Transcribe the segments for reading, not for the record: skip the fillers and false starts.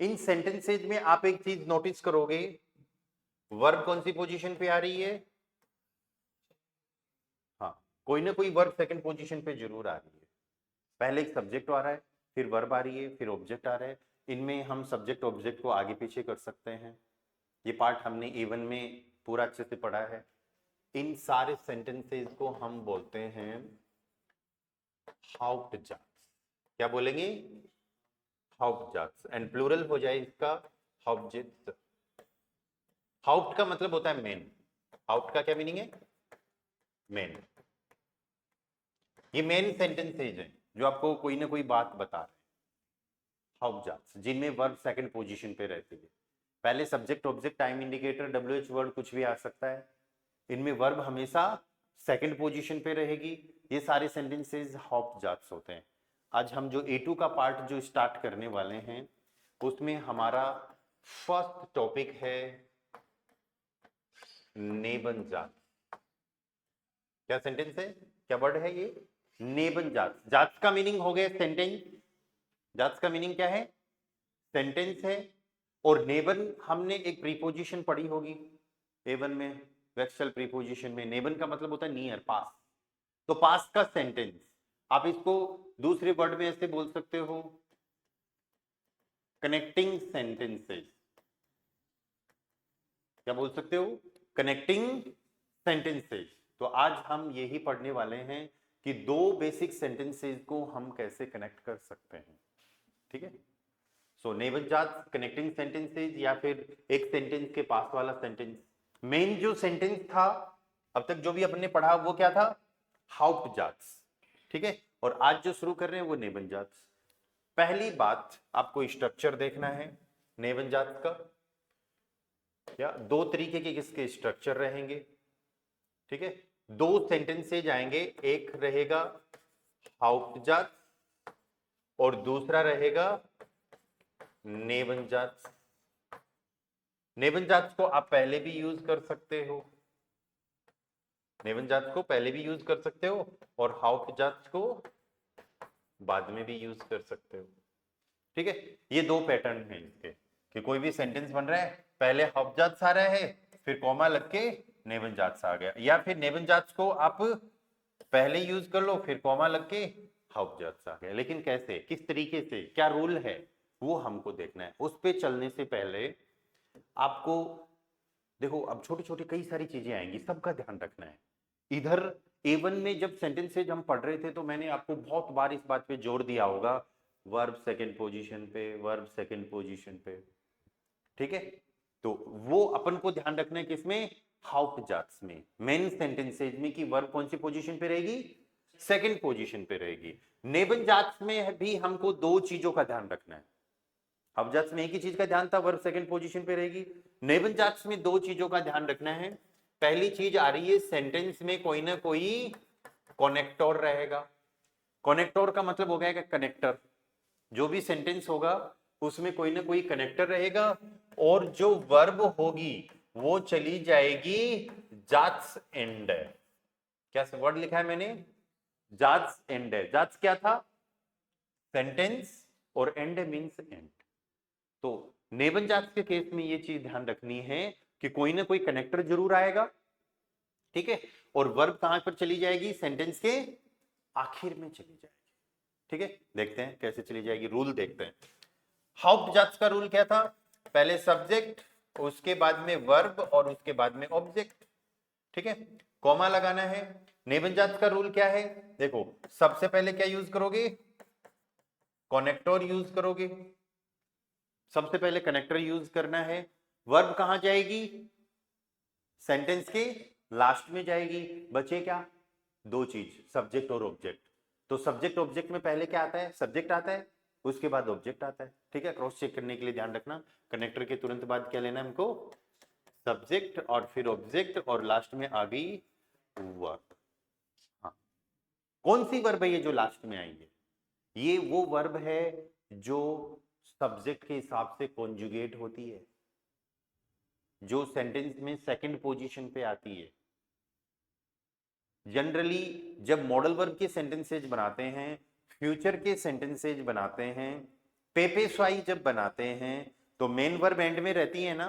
इन sentences में आप एक चीज नोटिस करोगे, वर्ब कौन सी पोजीशन पे आ रही है? हाँ, कोई ना कोई वर्ब सेकंड पोजीशन पे जरूर आ रही है। पहले एक सब्जेक्ट आ रहा है, फिर वर्ब आ रही है, फिर ऑब्जेक्ट आ रहा है। इनमें हम सब्जेक्ट ऑब्जेक्ट को आगे पीछे कर सकते हैं। ये पार्ट हमने A1 में पूरा अच्छे से पढ़ा है। इन सारे सेंटेंसेस को हम बोलते हैं हाउप्टजात्स। क्या बोलेंगे? हाउप्टजात्स। एंड प्लूरल हो जाए इसका हाउप्टजात्स। हाउप्ट का मतलब होता है मेन। हाउप्ट का क्या मीनिंग है? मेन। ये मेन सेंटेंसेज हैं जो आपको कोई ना कोई बात बता रहे हैं। हाउप्टजात्स जिनमें वर्ब सेकंड पोजीशन पे रहती है। पहले subject object time indicator WH word कुछ भी आ सकता है। इनमें वर्ब हमेशा सेकंड पोजीशन पे रहेगी। ये सारे सेंटेंसेस हाउप्टजात्स होते हैं। आज हम जो A2 का पार्ट जो स्टार्ट करने वाले हैं उसमें हमारा फर्स्ट टॉपिक है नेबनजात। क्या सेंटेंस है? क्या वर्ड है ये? नेबनजात। जात का मीनिंग हो गया सेंटेंस। जात का मीनिंग क्या है? सेंटेंस है। और नेबन हमने एक प्रीपोजिशन पढ़ी होगी A1 में, वेक्सल प्रीपोजिशन में। नेबन का मतलब होता है नियर, पास। तो पास का सेंटेंस आप इसको दूसरे वर्ड में ऐसे बोल सकते हो, कनेक्टिंग सेंटेंसेस। क्या बोल सकते हो? Connecting sentences. तो आज हम यही पढ़ने वाले हैं कि दो बेसिक सेंटेंसेस को हम कैसे कनेक्ट कर सकते हैं। ठीक है? सो नेबनजात कनेक्टिंग सेंटेंसेस, या फिर एक सेंटेंस के पास वाला सेंटेंस। मेन जो सेंटेंस था अब तक जो भी अपने पढ़ा वो क्या था? हाउप्टजात्स। ठीक है? और आज जो शुरू कर रहे हैं वो नेबनजात्स। पहली बात, आपको स्ट्रक्चर देखना है नेबनजात का। या दो तरीके के किसके स्ट्रक्चर रहेंगे? ठीक है? दो सेंटेंसेज आएंगे, एक रहेगा हाउप्टजात और दूसरा रहेगा नेबनजात। नेबनजात को आप पहले भी यूज कर सकते हो, नेबनजात को पहले भी यूज कर सकते हो, और हाउप्टजात को बाद में भी यूज कर सकते हो। ठीक है? ये दो पैटर्न हैं इसके कि कोई भी सेंटेंस बन रहा है, पहले हाउप्टजात आ रहा है, फिर कॉमा लग के नेबनजात आ गया, या फिर नेबनजात को आप पहले यूज कर लो फिर कॉमा लग के हाउप्टजात आ गया। लेकिन कैसे, किस तरीके से, क्या रूल है, वो हमको देखना है। उस पे चलने से पहले आपको देखो, अब छोटी छोटी कई सारी चीजें आएंगी, सबका ध्यान रखना है। इधर A1 में जब सेंटेंसेज हम पढ़ रहे थे तो मैंने आपको बहुत बार इस बात पे जोर दिया होगा, वर्ब सेकंड पोजीशन पे, वर्ब सेकंड पोजीशन पे। ठीक है? तो वो अपन को ध्यान रखना है किसमें? हाउप्टजात्स में, मेन सेंटेंसेज में, कि वर्ब कौन सी पोजीशन पे रहेगी? सेकंड पोजीशन पे रहेगी। नेबनजात्स में भी हमको दो चीजों का ध्यान रखना है। हाउप्टजात्स में एक ही चीज का ध्यान था, वर्ब सेकंड पोजीशन पे रहेगी। नेबनजात्स में दो चीजों का ध्यान रखना है। पहली चीज आ रही है, सेंटेंस में कोई ना कोई कनेक्टर रहेगा। कनेक्टर का मतलब हो गया कनेक्टर। जो भी सेंटेंस होगा उसमें कोई ना कोई कनेक्टर रहेगा, और जो वर्ब होगी वो चली जाएगी जात्स एंड। क्या वर्ड लिखा है मैंने? जात्स एंड। जात्स क्या था? सेंटेंस, और एंड मींस एंड। तो नेबनजात के केस में ये चीज ध्यान रखनी है कि कोई ना कोई कनेक्टर जरूर आएगा। ठीक है? और वर्ब कहां पर चली जाएगी? सेंटेंस के आखिर में चली जाएगी। ठीक है? देखते हैं कैसे चली जाएगी, रूल देखते हैं। हाउप्टजात का रूल क्या था? पहले सब्जेक्ट, उसके बाद में वर्ब, और उसके बाद में ऑब्जेक्ट। ठीक है? कॉमा लगाना है। नेबनजात का रूल क्या है? देखो, सबसे पहले क्या यूज करोगे? कनेक्टर यूज करोगे। सबसे पहले कनेक्टर यूज करना है। वर्ब कहां जाएगी? सेंटेंस के लास्ट में जाएगी। बचे क्या? दो चीज, सब्जेक्ट और ऑब्जेक्ट। तो सब्जेक्ट ऑब्जेक्ट में पहले क्या आता है? सब्जेक्ट आता है, उसके बाद ऑब्जेक्ट आता है। ठीक है? क्रॉस चेक करने के लिए ध्यान रखना, कनेक्टर के तुरंत बाद क्या लेना है हमको? सब्जेक्ट, और फिर ऑब्जेक्ट, और लास्ट में आ गई वर्ब। हाँ, कौन सी वर्ब है ये जो लास्ट में आई है? ये वो वर्ब है जो सब्जेक्ट के हिसाब से कॉन्जुगेट होती है, जो सेंटेंस में सेकंड पोजीशन पे आती है। जनरली जब मॉडल वर्ब के सेंटेंसेज बनाते हैं, फ्यूचर के सेंटेंसेज बनाते हैं, पेपे स्वाई जब बनाते हैं तो मेन वर्ब एंड में रहती है ना।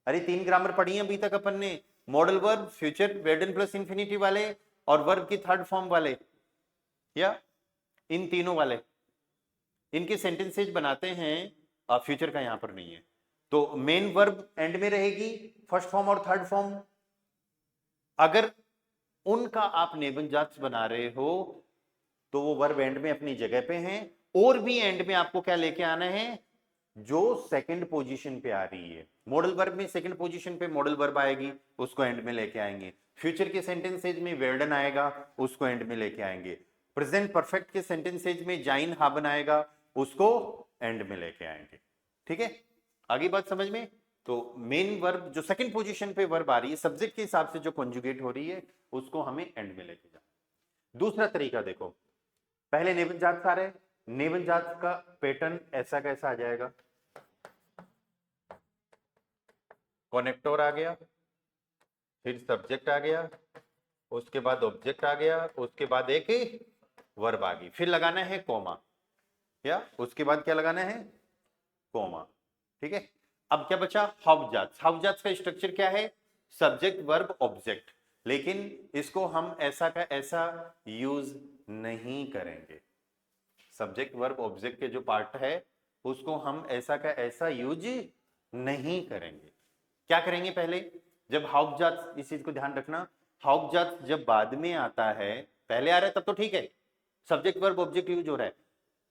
अरे 3 ग्रामर पढ़ी है अभी तक अपन ने, modal verb, future present plus infinity वाले और वर्ब की थर्ड फॉर्म वाले, या इन तीनों वाले, इनके सेंटेंसेज बनाते हैं। फ्यूचर का यहां पर नहीं है, तो मेन वर्ब एंड में रहेगी, फर्स्ट फॉर्म और थर्ड फॉर्म। अगर उनका आप नेबनजात बना रहे हो तो वो वर्ब एंड में अपनी जगह पे हैं, और भी एंड में आपको क्या लेके आना है, जो सेकंड पोजीशन पे आ रही है। मॉडल वर्ब में सेकंड पोजीशन पे मॉडल वर्ब आएगी, उसको एंड में लेके आएंगे। फ्यूचर के सेंटेंसेज में वेर्डन आएगा, उसको एंड में लेके आएंगे। प्रेजेंट परफेक्ट के सेंटेंसेज में जाइन हाबन आएगा, उसको एंड में लेके आएंगे। ठीक है, आगे बात समझ में। तो मेन वर्ब जो सेकंड पोजीशन पे वर्ब आ रही है सब्जेक्ट के हिसाब से जो कॉन्जुगेट हो रही है, उसको हमें एंड में लेके जाना। दूसरा तरीका देखो, पहले नेबन जात आ रहे, नेबन जात का पैटर्न ऐसा कैसा आ जाएगा, कनेक्टर आ गया, फिर सब्जेक्ट आ गया, उसके बाद ऑब्जेक्ट आ गया, उसके बाद एक वर्ब आ गई, फिर लगाना है कॉमा, या उसके बाद क्या लगाना है, कॉमा। ठीक है, अब क्या बचा, हाउजात। हाउजात का स्ट्रक्चर क्या है, सब्जेक्ट वर्ब ऑब्जेक्ट, लेकिन इसको हम ऐसा का ऐसा यूज नहीं करेंगे। सब्जेक्ट वर्ब ऑब्जेक्ट के जो पार्ट है उसको हम ऐसा का ऐसा यूज नहीं करेंगे। क्या करेंगे, पहले जब हाउजात, इस चीज को ध्यान रखना, हाउजात जब बाद में आता है, पहले आ रहा है तब तो ठीक है, सब्जेक्ट वर्ब ऑब्जेक्ट यूज हो रहा है।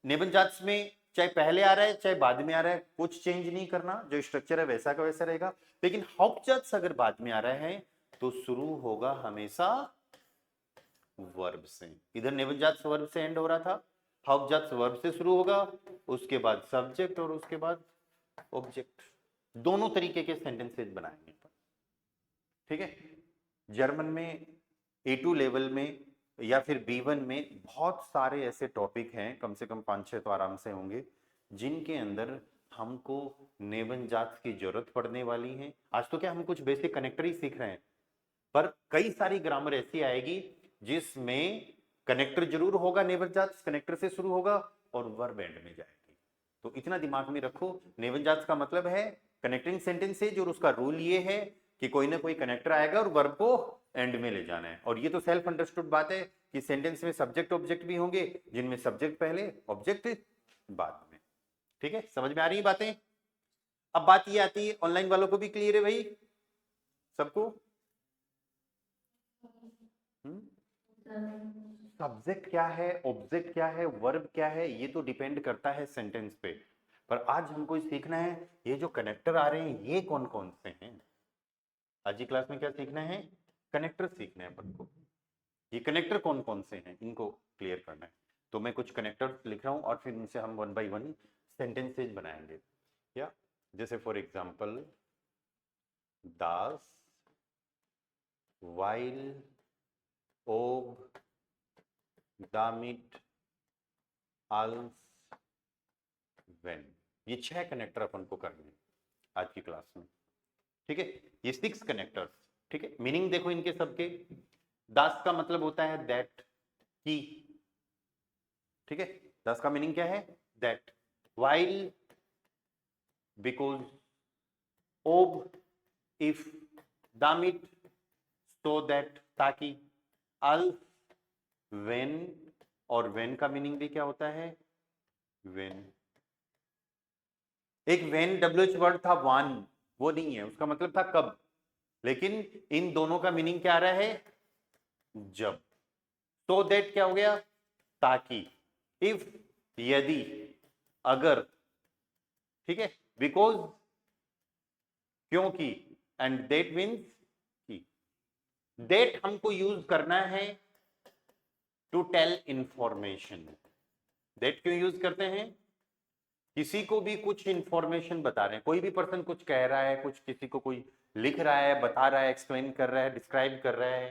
निबंजात में चाहे पहले आ रहा है चाहे बाद में आ रहा है, कुछ चेंज नहीं करना, जो स्ट्रक्चर है वैसा का वैसा रहेगा। लेकिन हाउजात अगर बाद में आ रहा है तो शुरू होगा हमेशा वर्ब से। इधर निबंजात वर्ब से एंड हो रहा था, हाउजात वर्ब से शुरू होगा, उसके बाद सब्जेक्ट और उसके बाद ऑब्जेक्ट। दोनों तरीके के सेंटेंसेस बनाएंगे। ठीक है, जर्मन में A2 लेवल में या फिर B1 में बहुत सारे ऐसे टॉपिक हैं, कम से कम 5-6 तो आराम से होंगे, जिनके अंदर हमको नेबनजात की जरूरत पड़ने वाली है। आज तो क्या हम कुछ बेसिक कनेक्टर ही सीख रहे हैं, पर कई सारी ग्रामर ऐसी आएगी जिसमें कनेक्टर जरूर होगा, नेबनजात कनेक्टर से शुरू होगा और वर्ब एंड में जाएगी। तो इतना दिमाग में रखो, नेबनजात का मतलब है कनेक्टिंग सेंटेंसेज, और उसका रूल ये है कि कोई ना कोई कनेक्टर आएगा और वर्ब को एंड में ले जाना है। और ये तो सेल्फ अंडरस्टूड बात है कि सेंटेंस में सब्जेक्ट ऑब्जेक्ट भी होंगे, जिनमें सब्जेक्ट पहले ऑब्जेक्ट बाद में। ठीक है, समझ में आ रही है बातें। अब बात ये आती है, ऑनलाइन वालों को भी क्लियर है भाई सबको, सब्जेक्ट क्या है, ऑब्जेक्ट क्या है, वर्ब क्या है, ये तो डिपेंड करता है सेंटेंस पे। पर आज हमको सीखना है ये जो कनेक्टर आ रहे हैं ये कौन कौन से हैं। आज की क्लास में क्या सीखना है, कनेक्टर सीखना है अपन को। ये कनेक्टर कौन कौन से हैं इनको क्लियर करना है। तो मैं कुछ कनेक्टर लिख रहा हूं और फिर इनसे हम 1 बाय 1 सेंटेंसेज बनाएंगे। या जैसे फॉर एग्जांपल, दास, वाइल, ओब, दामिट, आल्स, व्हेन। ये 6 कनेक्टर अपन को करने हैं आज की क्लास में। ठीक है, ये 6 कनेक्टर्स। ठीक है, मीनिंग देखो इनके सबके। दास का मतलब होता है दैट, की। ठीक है, दास का मीनिंग क्या है, दैट। While, because. ओब, इफ। दामिट, सो दैट, ताकि। अल, व्हेन, और व्हेन का मीनिंग भी क्या होता है, व्हेन। एक व्हेन WH वर्ड था, वान, वो नहीं है, उसका मतलब था कब, लेकिन इन दोनों का मीनिंग क्या आ रहा है, जब। तो दैट क्या हो गया, ताकि। इफ, यदि, अगर। ठीक है, बिकॉज, क्योंकि। एंड दैट मीन्स की। दैट हमको यूज करना है टू टेल इंफॉर्मेशन। दैट क्यों यूज करते हैं, किसी को भी कुछ इंफॉर्मेशन बता रहे हैं, कोई भी पर्सन कुछ कह रहा है, कुछ किसी को कोई लिख रहा है, बता रहा है, एक्सप्लेन कर रहा है, डिस्क्राइब कर रहा है,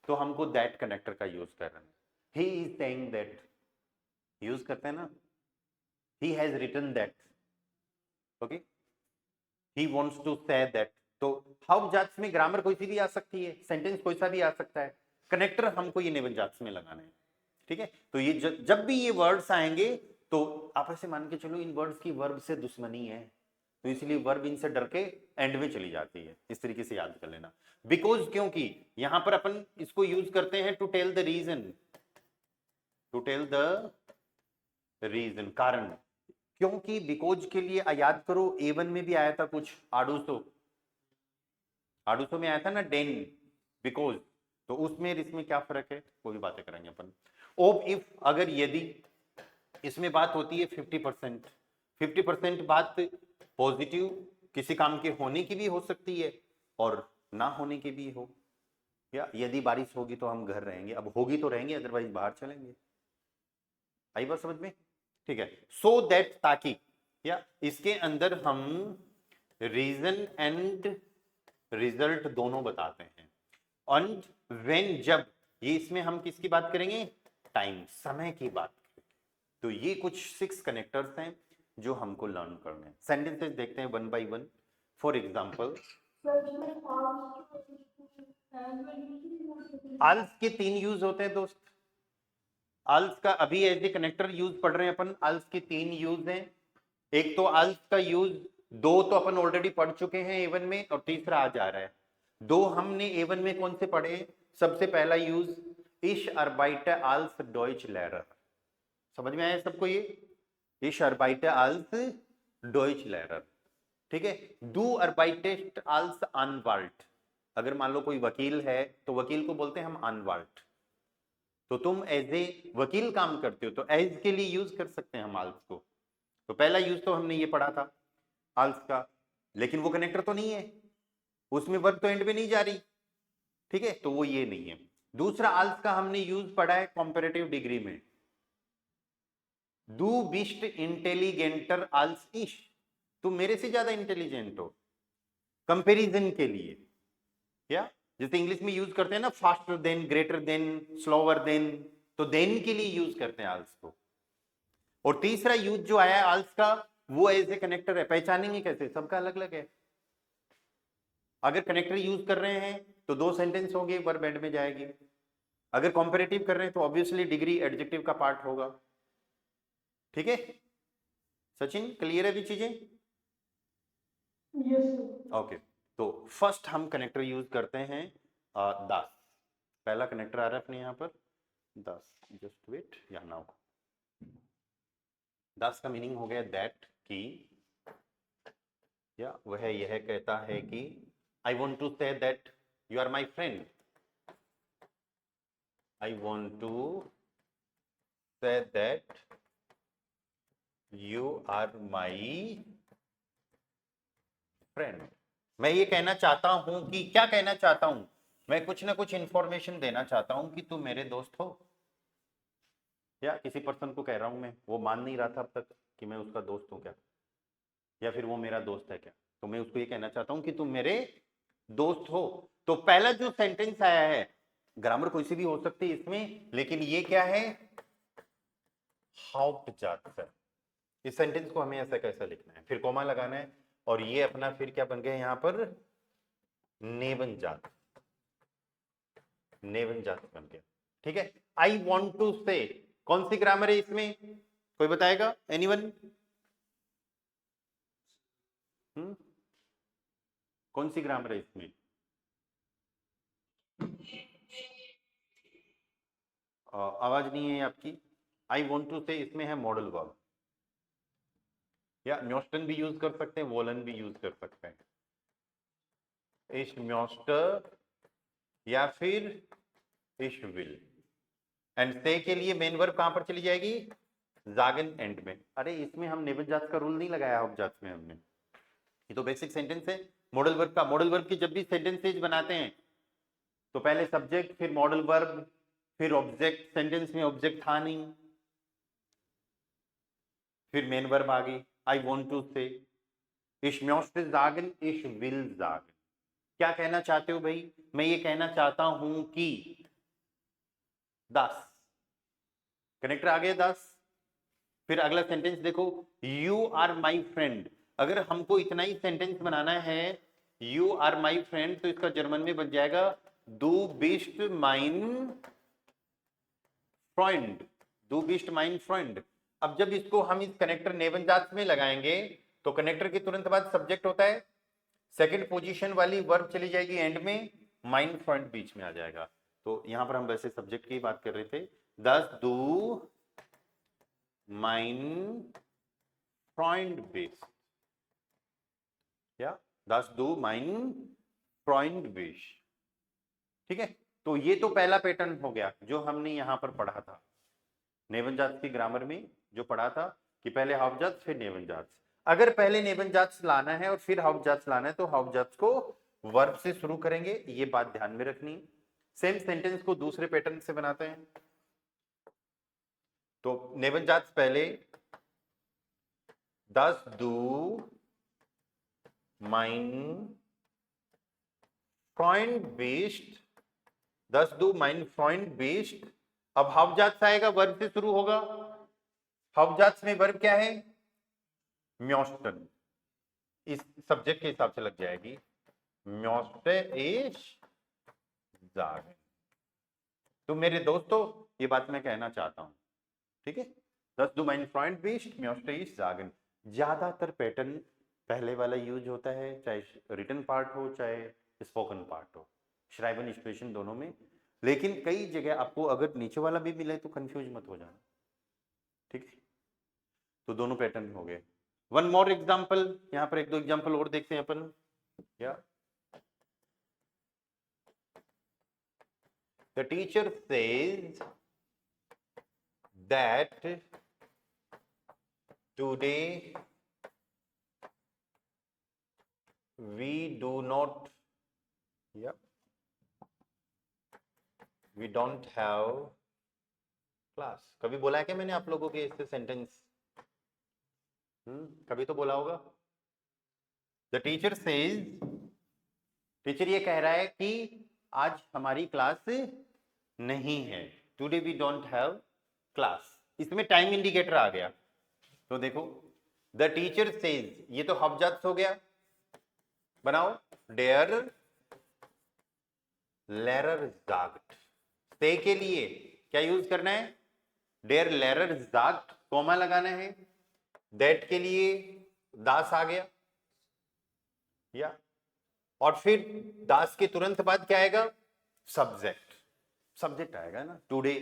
तो हमको दैट कनेक्टर का यूज कर रहे हैं। He is saying that, use करते हैं ना, he has written that, okay, he wants to say that. तो हाउ जाट्स में ग्रामर कोई सी भी आ सकती है, सेंटेंस कोई सा भी आ सकता है, कनेक्टर हमको ये नेबल जाट्स में लगाने हैं। ठीक है, तो ये जब भी ये वर्ड्स आएंगे तो आप ऐसे मान के चलो इन वर्ड्स की वर्ब से दुश्मनी है, तो इसलिए वर्ब इनसे डर के एंड में चली जाती है। इस तरीके से याद कर लेना। बिकॉज, क्योंकि यहां पर अपन इसको यूज करते हैं to tell the reason, to tell the reason, कारण। क्योंकि बिकॉज के लिए याद करो A1 में भी आया था कुछ, आडूसो, आडूसो में आया था ना डेन, बिकॉज। तो उसमें इसमें क्या फर्क है, वो भी बातें करेंगे अपन। ओब इफ, अगर यदि, इसमें बात होती है 50%। 50% बात पॉजिटिव किसी काम के होने की भी हो सकती है और ना होने की भी हो। या यदि बारिश होगी तो हम घर रहेंगे, अब होगी तो रहेंगे, अदरवाइज बाहर चलेंगे। आई बात समझ में? ठीक है। सो दैट, ताकि, या इसके अंदर हम रीजन एंड रिजल्ट दोनों बताते हैं। एंड व्हेन, जब, ये इसमें हम किसकी बात करेंगे, टाइम, समय की बात करेंगे। तो ये कुछ 6 कनेक्टर्स हैं जो हमको लर्न करने हैं। सेंटेंसेस देखते हैं one by one. For example, आल्स के 3 यूज होते हैं दोस्त। आल्स का अभी एज ए कनेक्टर यूज पढ़ रहे हैं अपन। आल्स के 3 यूज हैं। एक तो आल्स का यूज 2 तो अपन ऑलरेडी पढ़ चुके हैं A1 में, और तीसरा आ जा रहा है। 2 हमने A1 में कौन से पढ़े? सबसे पहला यूज, इश अर्बाइटे आल्स डॉइच लेरर। समझ में आया सबको ये? इश अर्बाइटे आल्स डॉइच लेरर, ठीक है। डू अर्बाइटेस्ट आल्स अनवाल्ट, अगर मान लो कोई वकील है तो वकील को बोलते हैं हम अनवाल्ट। तो तुम एज ए वकील काम करते हो तो एज के लिए यूज कर सकते हैं हम आल्स को। तो पहला यूज तो हमने ये पढ़ा था आल्स का, लेकिन वो कनेक्टर तो नहीं है, उसमें वर्ब तो एंड में नहीं जा रही, ठीक है, तो वो ये नहीं है। दूसरा आल्स का हमने यूज पढ़ा है कंपैरेटिव डिग्री में, डू बिस्ट इंटेलिजेंटर आल्स इश, तुम मेरे से ज्यादा इंटेलिजेंट हो, कंपैरिजन के लिए। क्या, जैसे इंग्लिश में यूज करते हैं ना, faster than, greater than, slower then, तो देन के लिए यूज करते हैं आल्स को। और तीसरा यूज जो आया है आल्स का, वो एज ए कनेक्टर है। पहचानेंगे कैसे? सबका अलग अलग है। अगर कनेक्टर यूज कर रहे हैं तो 2 सेंटेंस होंगे, वर्ब एंड में जाएगी। अगर कंपैरेटिव कर रहे हैं तो ऑब्वियसली डिग्री एडजेक्टिव का पार्ट होगा, ठीक है। सचिन, क्लियर है भी चीजें? यस। ओके, तो फर्स्ट हम कनेक्टर यूज करते हैं दास। पहला कनेक्टर आ रहा है अपने यहां पर दास, जस्ट वेट, यहां नाउ। दास का मीनिंग हो गया दैट, की, या वह यह कहता है कि, I want to say that you are my friend, I want to say that you are my friend. मैं ये कहना चाहता हूं कि, क्या कहना चाहता हूं, मैं कुछ ना कुछ इंफॉर्मेशन देना चाहता हूं कि तुम मेरे दोस्त हो। या किसी पर्सन को कह रहा हूं मैं, वो मान नहीं रहा था अब तक कि मैं उसका दोस्त हूं क्या, या फिर वो मेरा दोस्त है क्या, तो मैं उसको ये कहना चाहता हूं कि तुम मेरे दोस्त हो। तो पहला जो सेंटेंस आया है, ग्रामर कोई सी भी हो सकती है इसमें, लेकिन ये क्या है, हाउप्टजात। इस सेंटेंस को हमें ऐसा कैसा लिखना है, फिर कोमा लगाना है, और ये अपना फिर क्या बन गया यहां पर, नेवनजात, नेवनजात बन गया, ठीक है। आई वॉन्ट टू से, कौन सी ग्रामर है इसमें, कोई बताएगा? एनीवन? कौन सी ग्रामर है इसमें? आवाज नहीं है आपकी। आई वॉन्ट टू से इसमें है मॉडल वर्ब, या म्योस्टन भी यूज कर सकते हैं, वोलन भी यूज कर सकते हैं। इश म्योस्टर या फिर इश विल। एंड से के लिए मेन वर्ब कहां पर चली जाएगी, जागन एंड में। अरे इसमें हम नेवनजात का रूल नहीं लगाया हाउप्टजात में हमने, ये तो बेसिक सेंटेंस है मॉडल वर्ब का। मॉडल वर्ब की जब भी सेंटेंसेज बनाते हैं तो पहले सब्जेक्ट, फिर मॉडल वर्ब, फिर ऑब्जेक्ट। सेंटेंस में ऑब्जेक्ट था नहीं, फिर मेन वर्ब आ गई, आई वॉन्ट टू से, इश म्योस्टे जागन, इश विल जागन। क्या कहना चाहते हो भाई? मैं ये कहना चाहता हूं कि, दास, कनेक्टर आ गया दास। फिर अगला सेंटेंस देखो, यू आर माई फ्रेंड। अगर हमको इतना ही सेंटेंस बनाना है, यू आर माई फ्रेंड, तो इसका जर्मन में बन जाएगा, दू बिस्ट माइन फ्रेंड, दू बिस्ट माइन फ्रेंड। अब जब इसको हम इस कनेक्टर नेवनजात में लगाएंगे तो कनेक्टर के तुरंत बाद सब्जेक्ट होता है, सेकंड पोजीशन वाली वर्ब चली जाएगी एंड में, माइन फ्रॉइंड बीच में आ जाएगा। तो यहां पर हम वैसे सब्जेक्ट की बात कर रहे थे, दस दू माइन फ्रॉइंड बीच, क्या दस दू माइन फ्रॉइंड बीच, ठीक है। तो ये तो पहला पैटर्न हो गया जो हमने यहां पर पढ़ा था नेवनजात की ग्रामर में, जो पढ़ा था कि पहले हाउफजात फिर नेवनजात। अगर पहले नेवनजात लाना है और फिर हाउफजात लाना है तो हाउफजात को वर्ब से शुरू करेंगे, ये बात ध्यान में रखनी। सेम सेंटेंस को दूसरे पैटर्न से बनाते हैं। तो नेवनजात पहले, दस दू माइन फ्रॉइंड बीस्ट, दस दू माइन फ्रॉइंड बीस्ट। अब हाउफजात आएगा, वर्ब से शुरू होगा। हाउफजात में वर्ब क्या है, म्योस्टन, इस सब्जेक्ट के हिसाब से लग जाएगी, म्योस्टे इश जागन। तो मेरे दोस्तों ये बात मैं कहना चाहता हूं, ठीक है, दस दो माइन फ्रॉइंड बीस्ट म्योस्टे इश जागन। ज्यादातर पैटर्न पहले वाला यूज होता है, चाहे रिटन पार्ट हो चाहे स्पोकन पार्ट हो, श्राइबन स्टेशन दोनों में। लेकिन कई जगह आपको अगर नीचे वाला भी मिले तो कंफ्यूज मत हो जाना, ठीक है। तो दोनों पैटर्न हो गए। वन मोर एग्जाम्पल, यहां पर एक दो एग्जाम्पल और देखते हैं अपन। या the teacher says that today we do not, या वी डोंट हैव क्लास। कभी बोला है क्या मैंने आप लोगों के इससे सेंटेंस? कभी तो बोला होगा। द टीचर सेज, टीचर ये कह रहा है कि आज हमारी क्लास नहीं है, today we don't have class. इसमें टाइम इंडिकेटर आ गया। तो देखो द टीचर सेज, ये तो हवजात हो गया, बनाओ डेयर लेरर जाग्ट। से के लिए क्या यूज करना है, डेयर लेरर जाग्ट, कोमा लगाना है। दैट के लिए दास आ गया, या और फिर दास के तुरंत बाद क्या आएगा, सब्जेक्ट, सब्जेक्ट आएगा ना। टुडे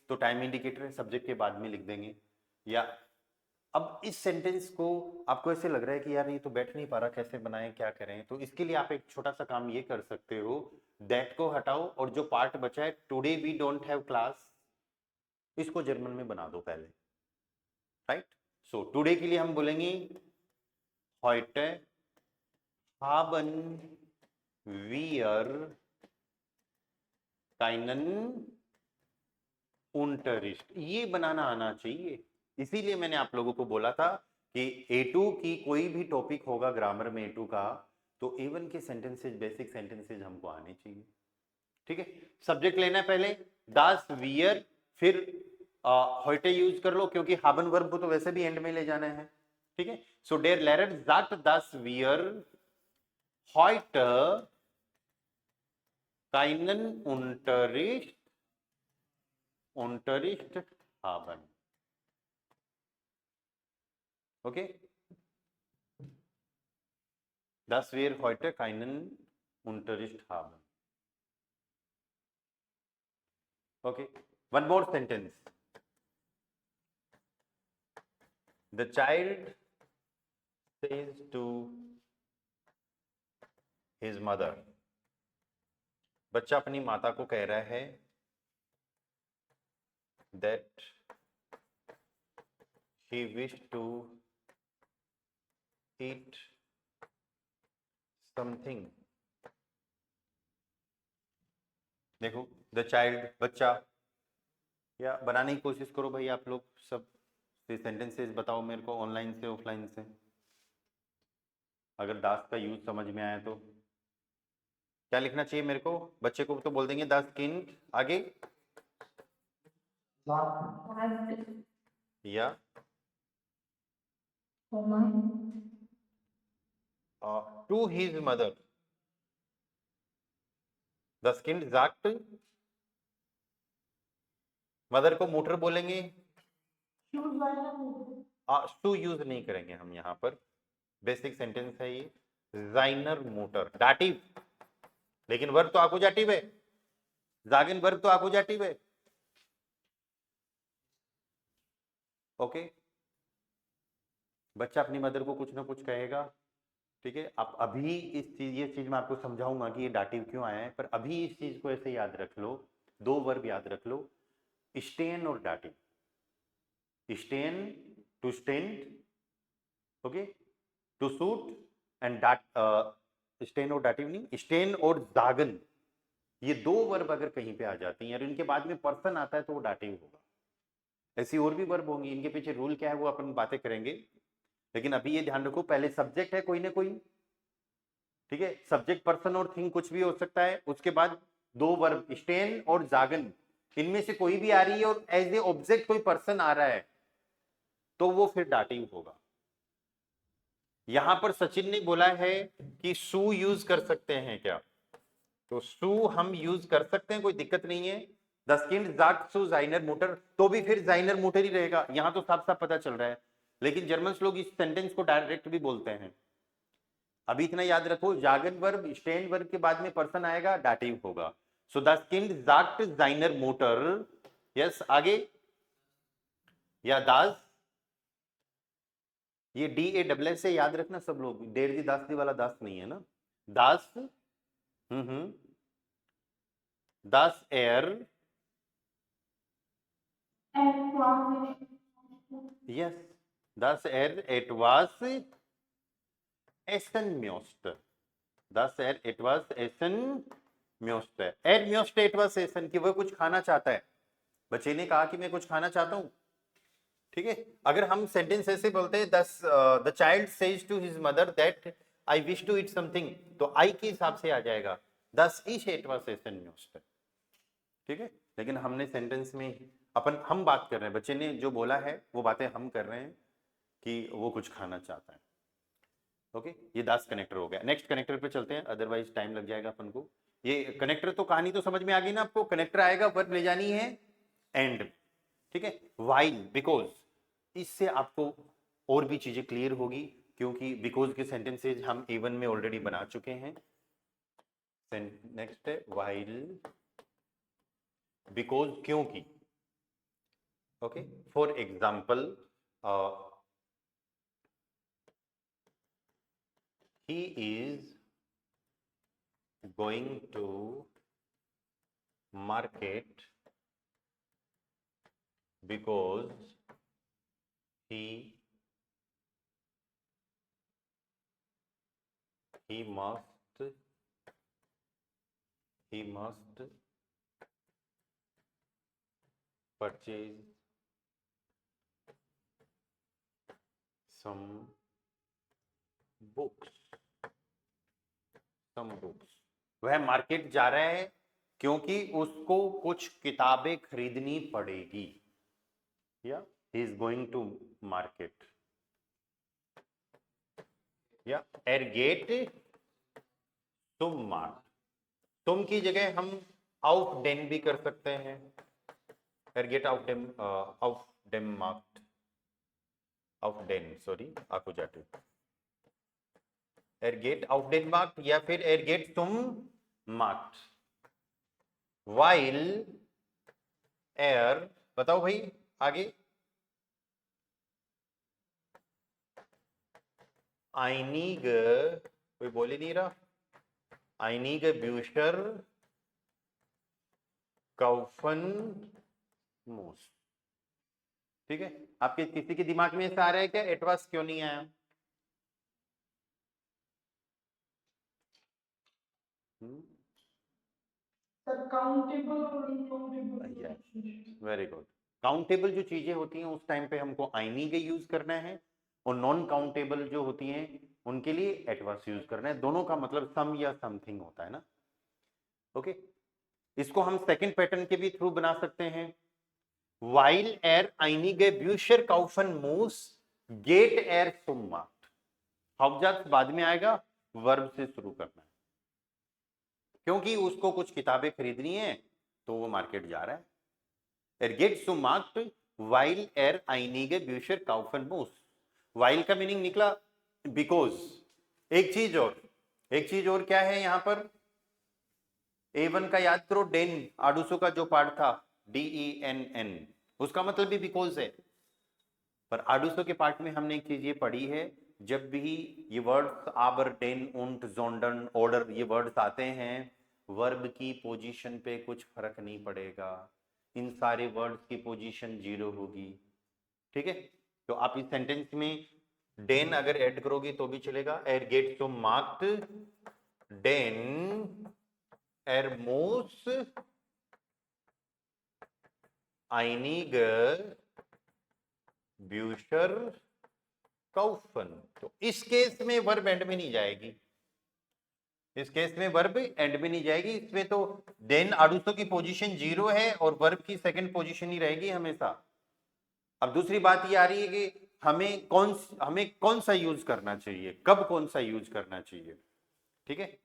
तो टाइम इंडिकेटर है, सब्जेक्ट के बाद में लिख देंगे। या अब इस सेंटेंस को आपको ऐसे लग रहा है कि यार ये तो बैठ नहीं पा रहा, कैसे बनाएं क्या करें, तो इसके लिए आप एक छोटा सा काम ये कर सकते हो, दैट को हटाओ और जो पार्ट बचा है today we don't have class, इसको जर्मन में बना दो पहले, राइट। सो टुडे के लिए हम बोलेंगे heute haben wir keinen Unterricht। ये बनाना आना चाहिए। इसीलिए मैंने आप लोगों को बोला था कि A2 की कोई भी टॉपिक होगा ग्रामर में A2 का, तो A1 के सेंटेंसेज, बेसिक सेंटेंसेज हमको आने चाहिए, ठीक है। सब्जेक्ट लेना है पहले, दास वियर, फिर heute यूज कर लो क्योंकि हाबन वर्ब को तो वैसे भी एंड में ले जाना है, ठीक है। सो डेयर लेरर sagt das wir heute keinen Unterricht haben, okay, dass wir heute keinen Unterricht haben, okay. One more sentence, the child says to his mother, बच्चा अपनी माता को कह रहा है that he wished to eat something। देखो द चाइल्ड, बच्चा, या बनाने की कोशिश करो भाई आप लोग सब, सेंटेंसेस बताओ मेरे को ऑनलाइन से ऑफलाइन से, अगर दास का यूज समझ में आया तो। क्या लिखना चाहिए मेरे को, बच्चे को तो बोल देंगे दास किंड, आगे या टू हिज मदर, द किंड sagt, मदर को मोटर बोलेंगे टू यूज नहीं करेंगे हम यहाँ पर, बेसिक सेंटेंस है ये, जाइनर मोटर डाटिव, लेकिन वर्ब तो आकुजाटिव है, जागन वर्ब तो आकुजाटिव है। ओके, बच्चा अपनी मदर को कुछ ना कुछ कहेगा, ठीक है। अब अभी ये चीज मैं आपको समझाऊंगा कि ये डाटिव क्यों आया है, पर अभी इस चीज को ऐसे याद रख लो, दो वर्ब याद रख लो, स्टेन और डाटिव। स्टेन to stand, okay, to suit, and डाट, स्टेन और डाटिव नहीं, स्टेन और जागन, ये दो वर्ब अगर कहीं पे आ जाती हैं और इनके बाद में पर्सन आता है तो वो डाटिव होगा। ऐसी और भी वर्ब होंगी, इनके पीछे रूल क्या है वो अपन बातें करेंगे, लेकिन अभी ये ध्यान रखो, पहले सब्जेक्ट है कोई ना कोई, ठीक है, सब्जेक्ट पर्सन और थिंग कुछ भी हो सकता है, उसके बाद दो वर्ब स्टेन और जागन, इनमें से कोई भी आ रही है और एज ए ऑब्जेक्ट कोई पर्सन आ रहा है तो वो फिर डाटिव होगा। यहां पर सचिन ने बोला है कि सू यूज कर सकते हैं क्या, तो सू हम यूज कर सकते हैं, कोई दिक्कत नहीं है। द स्किन जाग सू जाइनर मोटर, तो भी फिर जाइनर मोटर ही रहेगा, यहां तो साफ साफ पता चल रहा है, लेकिन जर्मन लोग इस सेंटेंस को डायरेक्ट भी बोलते हैं। अभी इतना याद रखो, जागन वर्ब स्टेन वर्ब के बाद में पर्सन आएगा, डाटिव होगा। सो द स्किन जाग्ट जाइनर मोटर, यस, आगे, या दास, ये डी ए डबल एस से याद रखना सब लोग, डेर दी दास दी वाला दास नहीं है ना, दास, दास एयर, यस, दास एयर एटवास एसन म्योस्ट, दास एयर एटवास एसन म्योस्ट, एर म्योस्ट एटवास एसन, कि वह कुछ खाना चाहता है, बच्चे ने कहा कि मैं कुछ खाना चाहता हूं, ठीक है। अगर हम सेंटेंस ऐसे बोलते हैं, the child says to his mother that I wish to eat something, तो आई के हिसाब से आ जाएगा दस इश एट वाज एसन न्यूस्ट, ठीक है। लेकिन हमने सेंटेंस में हम बात कर रहे हैं, बच्चे ने जो बोला है वो बातें हम कर रहे हैं कि वो कुछ खाना चाहता है। ओके, ये दास कनेक्टर हो गया। नेक्स्ट कनेक्टर पे चलते हैं, अदरवाइज टाइम लग जाएगा अपन को। ये कनेक्टर तो कहानी तो समझ में आ गई ना आपको, कनेक्टर आएगा, वर्ब ले जानी है एंड, ठीक है। व्हाइल, बिकॉज, इससे आपको और भी चीजें क्लियर होगी, क्योंकि बिकॉज के सेंटेंसेज हम A1 में ऑलरेडी बना चुके हैं। नेक्स्ट है व्हाइल, बिकॉज, क्योंकि, okay. For example, he is going to market because he must purchase some books, वह मार्केट जा रहा है क्योंकि उसको कुछ किताबें खरीदनी पड़ेगी, या he is going to market, या ergeht zum Markt, तुम की जगह हम आउट डेन भी कर सकते हैं, ergeht auf dem Markt, auf den, sorry, आकुजाटिव, ergeht auf den Markt या फिर ergeht zum Markt, while er, बताओ भाई आगे, einige, कोई बोल ही नहीं रहा, einige Bücher kaufen muss, ठीक है। आपके किसी के दिमाग में ऐसा आ रहा है क्या, एटवास क्यों नहीं आया? Very good. काउंटेबल जो चीजें होती हैं उस टाइम पे हमको einige यूज करना है, और नॉन काउंटेबल जो होती हैं उनके लिए एटवास यूज करना है, दोनों का मतलब सम या समथिंग होता है ना। ओके, इसको हम सेकंड पैटर्न के भी थ्रू बना सकते हैं, while er einige Bücher kaufen muss geht er zum Markt, हाउजात बाद में आएगा, वर्ब से शुरू करना है, क्योंकि उसको कुछ किताबें खरीदनी है तो वो मार्केट जा रहा है। Er geht zum Markt while एर आइनिगे ब्यूशर काउफन मूस। वाइल का मीनिंग निकला बिकॉज। एक चीज और क्या है यहां पर, A1 का याद करो, डेन आडूसो का जो पार्ट था DENN, उसका मतलब भी बिकॉज है। पर आडूसो के पार्ट में हमने एक चीज ये पढ़ी है, जब भी ये वर्ड्स आबर डेन उंट जोंडन ऑर्डर ये वर्ड्स आते हैं, वर्ब की पोजीशन पे कुछ फर्क नहीं पड़ेगा, इन सारे वर्ड्स की पोजीशन 0 होगी। ठीक है, तो आप इस सेंटेंस में डेन अगर ऐड करोगे तो भी चलेगा। एर गेट सो मार्क्ड डेन एर मोस आइनिगर ब्यूशर काउफन। तो इस केस में वर्ब एंड में नहीं जाएगी, इस केस में वर्ब एंड में नहीं जाएगी, इसमें तो देन आडूसो की पोजीशन 0 है और वर्ब की सेकंड पोजीशन ही रहेगी हमेशा। अब दूसरी बात ये आ रही है कि हमें कौन सा यूज करना चाहिए, कब कौन सा यूज करना चाहिए। ठीक है,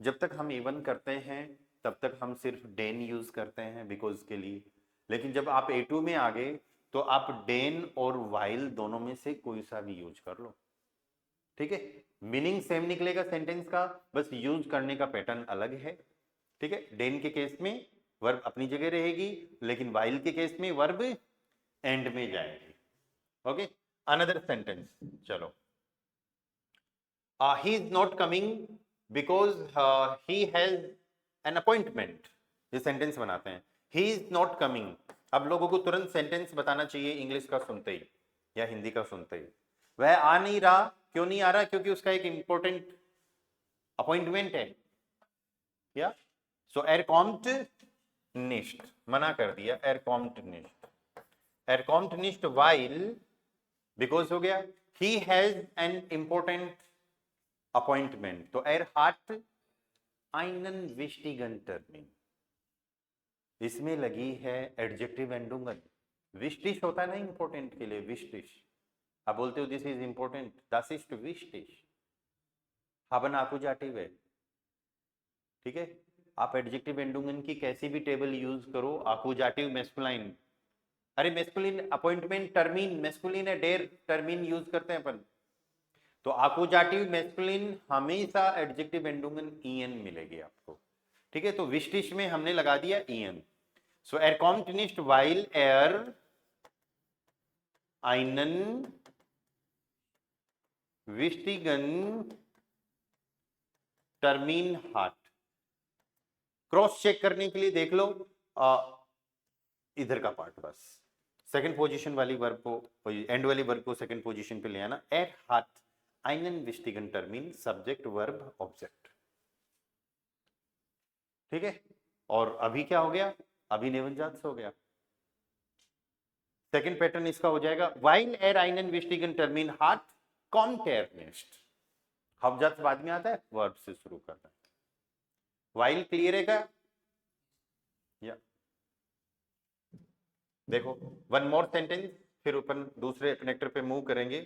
जब तक हम A1 करते हैं तब तक हम सिर्फ डेन यूज करते हैं बिकॉज के लिए, लेकिन जब आप A2 में आ गए तो आप डेन और वाइल दोनों में से कोई सा भी यूज कर लो। ठीक है, मीनिंग सेम निकलेगा सेंटेंस का, बस यूज करने का पैटर्न अलग है। ठीक है, डेन के केस में वर्ब अपनी जगह रहेगी, लेकिन वाइल के केस में वर्ब एंड में जाएगी। ओके, अनदर सेंटेंस, चलो। He is not coming because he has an appointment. ये सेंटेंस बनाते हैं, ही इज नॉट कमिंग। अब लोगों को तुरंत सेंटेंस बताना चाहिए इंग्लिश का सुनते ही या हिंदी का सुनते ही। वह आ नहीं रहा, क्यों नहीं आ रहा? क्योंकि उसका एक इंपॉर्टेंट अपॉइंटमेंट है। या सो एर कॉम्ट निस्ट, मना कर दिया, एर कॉम्ट निस्ट, एर कॉम्ट निस्ट वाइल बिकॉज हो गया, he has an important appointment. तो एर हार्ट आइनन विस्टिगन टर्मिन, इसमें लगी है एडजेक्टिव एंडुंगन। विस्टिश होता है ना इंपॉर्टेंट के लिए, विस्टिश। आप बोलते हो this is important, das ist wichtig, haben आकुजाटिव है। ठीक है, आप एडजेक्टिव एंडुंगन की कैसी भी टेबल यूज करो, आकुजाटिव मेस्कुलाइन, अरे मेस्कुलिन अपॉइंटमेंट टर्मिन मेस्कुलिन है, डेर टर्मिन यूज करते हैं अपन, तो आकुजाटिव मेस्कुलिन हमेशा एडजेक्टिव एंडुंगन en मिलेगी आपको। ठीक है, तो विस्टिश में हमने लगा दिया en। सो एर कॉम्ट निस्ट वाइल एर आइनन विस्टिगन टर्मिन हार्ट। क्रॉस चेक करने के लिए देख लो इधर का पार्ट, बस सेकंड पोजीशन वाली वर्ब को, एंड वाली वर्ब को सेकंड पोजीशन पे ले आना। एट हार्ट आइनन विस्टिगन टर्मिन, सब्जेक्ट वर्ब ऑब्जेक्ट। ठीक है, और अभी क्या हो गया, अभी नेवनजात हो गया। सेकंड पैटर्न इसका हो जाएगा, वाइल एर आइनन विस्टिगन टर्मिन हार्ट कॉन्टेरनेस्ट। हबजात बाद में आता है, वर्ब से शुरू करना है। वाइल क्लियर है क्या? या देखो, वन मोर सेंटेंस, फिर अपन दूसरे कनेक्टर पे मूव करेंगे।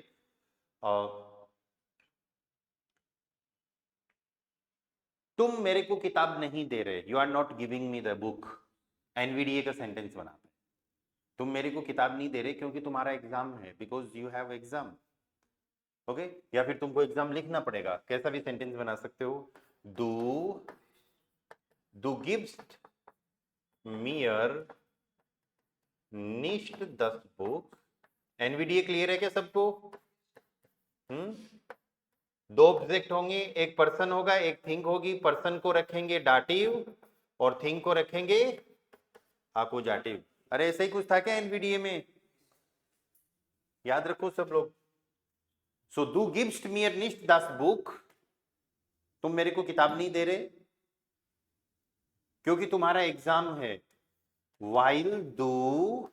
तुम मेरे को किताब नहीं दे रहे, you are not giving me the book. NVDA का सेंटेंस बनाते हैं, तुम मेरे को किताब नहीं दे रहे क्योंकि तुम्हारा एग्जाम है, because you have exam. Okay, या फिर तुमको एग्जाम लिखना पड़ेगा, कैसा भी सेंटेंस बना सकते हो। दू गिव्स्ट मियर निश्ट दस बुक। एनवीडीए क्लियर है क्या सबको? दो ऑब्जेक्ट होंगे, एक पर्सन होगा एक थिंग होगी, पर्सन को रखेंगे डाटिव और थिंग को रखेंगे आकुजाटिव। अरे ऐसा ही कुछ था क्या एनवीडीए में? याद रखो सब लोग। सो दू गिव्स्ट मियर निश्ट दस बुक, तुम मेरे को किताब नहीं दे रहे क्योंकि तुम्हारा एग्जाम है। वाइल दू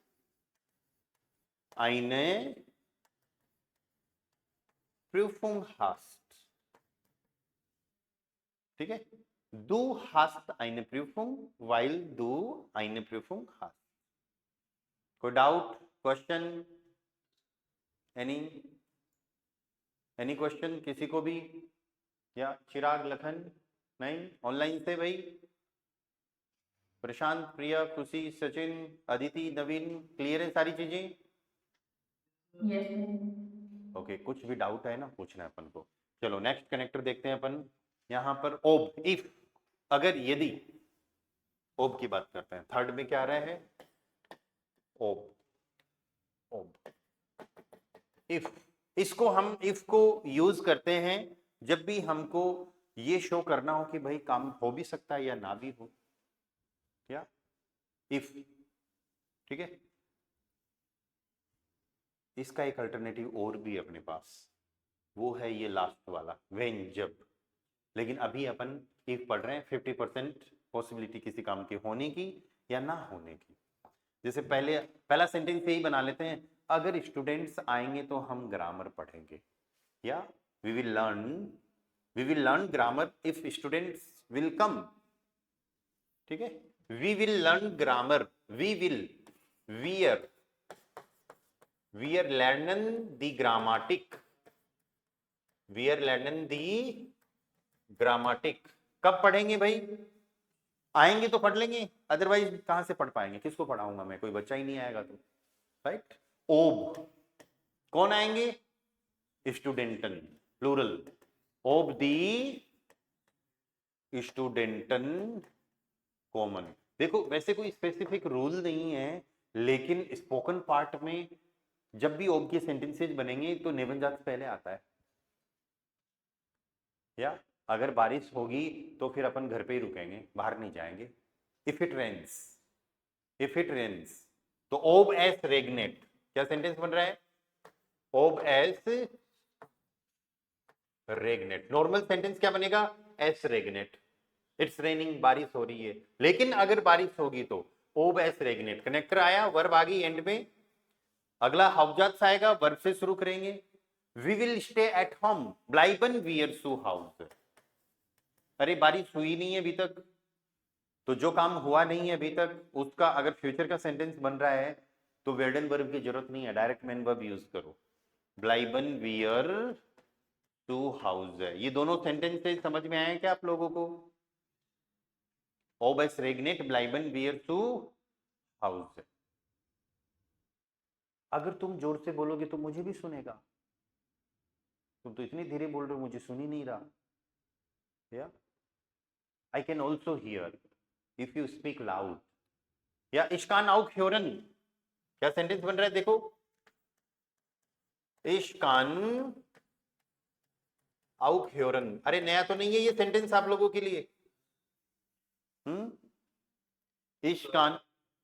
eine Prüfung hast। ठीक है, du hast eine Prüfung while du eine Prüfung hast। कोई डाउट, क्वेश्चन, एनी क्वेश्चन किसी को भी? या चिराग, लखन? नहीं, ऑनलाइन से भाई प्रशांत, प्रिया, खुशी, सचिन, अदिति, नवीन, क्लियर है सारी चीजें? यस। ओके, कुछ भी डाउट है ना पूछना है अपन को। चलो नेक्स्ट कनेक्टर देखते हैं अपन। यहाँ पर ओब, इफ, अगर, यदि, ओब की बात करते हैं। थर्ड में क्या आ रहा है? ओब, ओब, इफ। इसको हम इफ को यूज करते हैं जब भी हमको ये शो करना हो कि भाई काम हो भी सकता है या ना भी हो, क्या इफ, ठीक है। इसका एक अल्टरनेटिव और भी अपने पास, वो है ये लास्ट वाला, व्हेन, जब। लेकिन अभी अपन इफ पढ़ रहे हैं 50% पॉसिबिलिटी किसी काम के होने की या ना होने की। जैसे पहले पहला सेंटेंस यही बना लेते हैं, अगर स्टूडेंट्स आएंगे तो हम ग्रामर पढ़ेंगे, या we will learn grammar if students will come, ठीक है। वी विल लर्न ग्रामर, वी आर लर्नन दी ग्रामाटिक, वी आर लर्नन दी ग्रामाटिक। कब पढ़ेंगे भाई? आएंगे तो पढ़ लेंगे, अदरवाइज कहां से पढ़ पाएंगे, किसको पढ़ाऊंगा मैं, कोई बच्चा ही नहीं आएगा तो, राइट। ओब, कौन आएंगे? स्टूडेंटन, प्लूरल, ओब दी स्टूडेंटन कॉमन। देखो वैसे कोई स्पेसिफिक रूल नहीं है, लेकिन स्पोकन पार्ट में जब भी ओब के सेंटेंसेज बनेंगे तो नेवनजात पहले आता है। या अगर बारिश होगी तो फिर अपन घर पे ही रुकेंगे, बाहर नहीं जाएंगे। If it rains, if it rains, तो ओब एस रेगनेट, क्या सेंटेंस बन रहा है? ओब एस रेगनेट। नॉर्मल सेंटेंस क्या बनेगा? एस रेगनेट, इट्स रेनिंग, बारिश हो रही है। लेकिन अगर बारिश होगी तो ओब एस रेगनेट, कनेक्टर आया, वर्ब आ गई एंड में, अगला हाउजात आएगा, वर्ब से शुरू करेंगे। We will stay at home, ब्लाइबन वियर सू हाउस। अरे बारिश हुई नहीं है अभी तक, तो जो काम हुआ नहीं है अभी तक उसका अगर फ्यूचर का सेंटेंस बन रहा है तो वेर्डन वर्ब की जरूरत नहीं है, डायरेक्ट मेन वर्ब यूज करो। ब्लाइबन वियर टू हाउस है। ये दोनों सेंटेंसेस समझ में आए क्या आप लोगों को? ओब एस रेगनेट, ब्लाइबन वियर टू हाउस। अगर तुम जोर से बोलोगे तो मुझे भी सुनेगा, तुम तो इतनी धीरे बोल रहे हो मुझे सुन ही नहीं रहा। या I can also here if you speak loud. या इश्कान आउक ह्योरन, क्या सेंटेंस बन रहा है देखो, इश्कान आउक ह्योरन। अरे नया तो नहीं है ये सेंटेंस आप लोगों के लिए। इश्कान,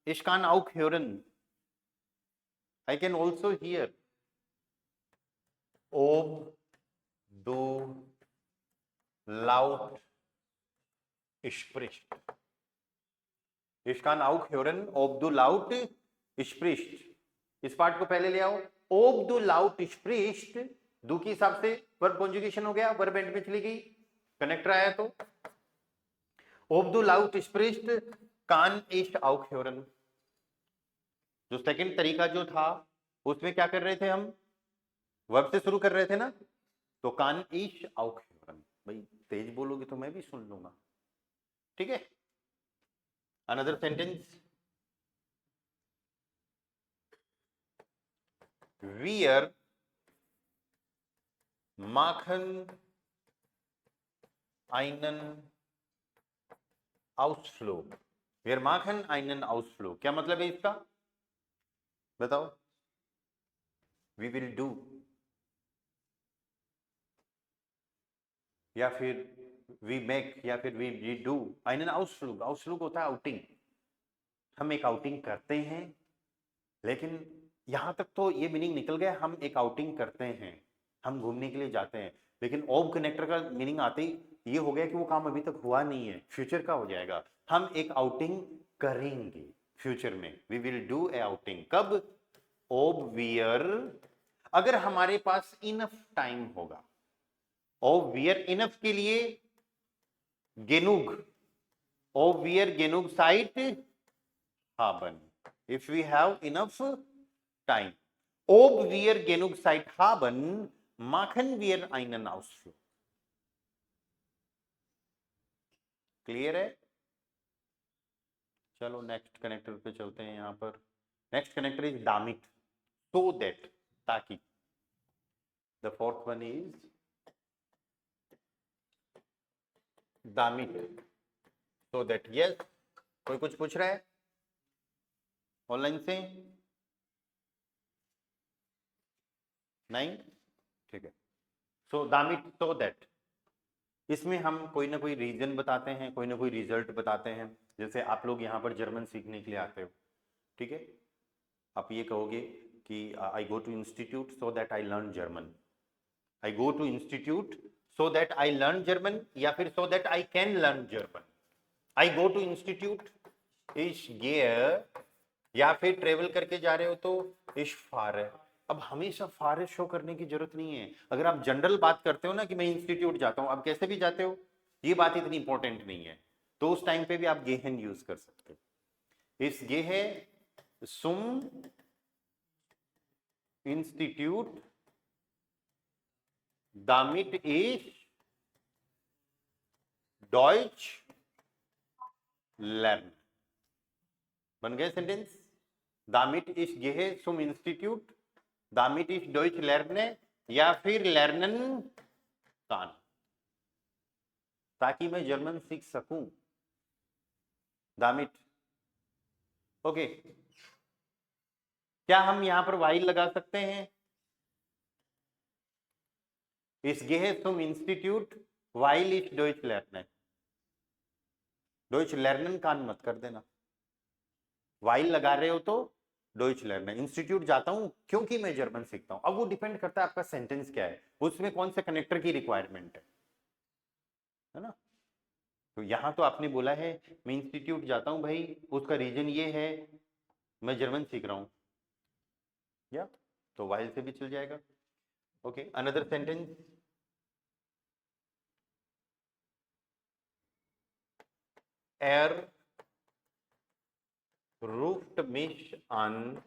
इश्कान आउक ह्योरन, आई कैन ऑल्सो हियर ओब दो लाउट स्प्रिस्ट। इश्कान आउक ह्योरन ओब दो लाउट स्प्रिस्ट। इस पार्ट को पहले ले आओ, ओब दो लाउट स्प्रिस्ट, दो के हिसाब से वर्ब कॉन्जुगेशन हो गया, वर्ब एंड में चली गई, कनेक्टर आया तो ओब दो लाउट स्प्रिस्ट कान इस्ट आउक ह्योरन। जो सेकंड तरीका जो था उसमें क्या कर रहे थे हम, वर्ब से शुरू कर रहे थे ना, तो कान इश आउक ह्योरन। भाई तेज बोलोगे तो मैं भी सुन लूंगा, ठीक है। अनदर सेंटेंस, वियर माखन einen Ausflug, wir machen einen Ausflug, क्या मतलब है इसका बताओ? we will do, या फिर we make, या फिर we do einen Ausflug। Ausflug होता है आउटिंग, हम एक आउटिंग करते हैं। लेकिन यहां तक तो ये मीनिंग निकल गया, हम एक आउटिंग करते हैं, हम घूमने के लिए जाते हैं। लेकिन ओब कनेक्टर का मीनिंग आते ही ये हो गया कि वो काम अभी तक हुआ नहीं है, फ्यूचर का हो जाएगा। हम एक आउटिंग करेंगे फ्यूचर में, we will do a outing. कब? ओब वियर, अगर हमारे पास इनफ टाइम होगा। ओब वियर इनफ के लिए गेनुग, ओब वियर गेनुग साइट haben, if we have enough time. Ob wir genug Zeit haben, machen wir einen Ausflug. Clear है? चलो नेक्स्ट कनेक्टर पे चलते हैं। यहाँ पर नेक्स्ट कनेक्टर इज दामिट, सो दैट, ताकि। द फोर्थ वन इज दामिट, सो दैट। यस, कोई कुछ पूछ रहा है ऑनलाइन से? नहीं, ठीक है। सो दामिट, सो दैट, इसमें हम कोई ना कोई रीजन बताते हैं, कोई ना कोई रिजल्ट बताते हैं। जैसे आप लोग यहाँ पर जर्मन सीखने के लिए आते हो, ठीक है, आप ये कहोगे कि I go to institute so that I learn German. I go to institute so that I learn German, या फिर so that I can learn German. I go to institute, इश गेयर, या फिर ट्रेवल करके जा रहे हो तो इश फार है। अब हमेशा फार शो करने की जरूरत नहीं है। अगर आप जनरल बात करते हो ना कि मैं इंस्टीट्यूट जाता हूं, आप कैसे भी जाते हो, ये बात इतनी इंपॉर्टेंट नहीं है, तो उस टाइम पे भी आप गेहन यूज कर सकते हो। इस गेहे सुम इंस्टीट्यूट दामिट इश डॉइच लर्न। बन गए सेंटेंस? दामिट इश गेहे सुम इंस्टीट्यूट, दामिट इश डॉइच लर्ने, या फिर लर्नन कान, ताकि मैं जर्मन सीख सकूं। दामिट, ओके। क्या हम यहां पर वाइल लगा सकते हैं? इस गेहे तुम इंस्टीट्यूट वाइल इस डॉइच लर्ने, डॉइच लर्नन कान मत कर देना। वाइल लगा रहे हो तो डॉइच लर्ने। इंस्टीट्यूट जाता हूं क्योंकि मैं जर्मन सीखता हूं। अब वो डिपेंड करता है आपका सेंटेंस क्या है, उसमें कौन से कनेक्टर की रिक्वायरमेंट है ना। तो यहां तो आपने बोला है मैं इंस्टीट्यूट जाता हूं भाई, उसका रीजन ये है मैं जर्मन सीख रहा हूं, या तो वाइल से भी चल जाएगा। ओके, अनदर सेंटेंस, एयर रूफ्ड मिश अन,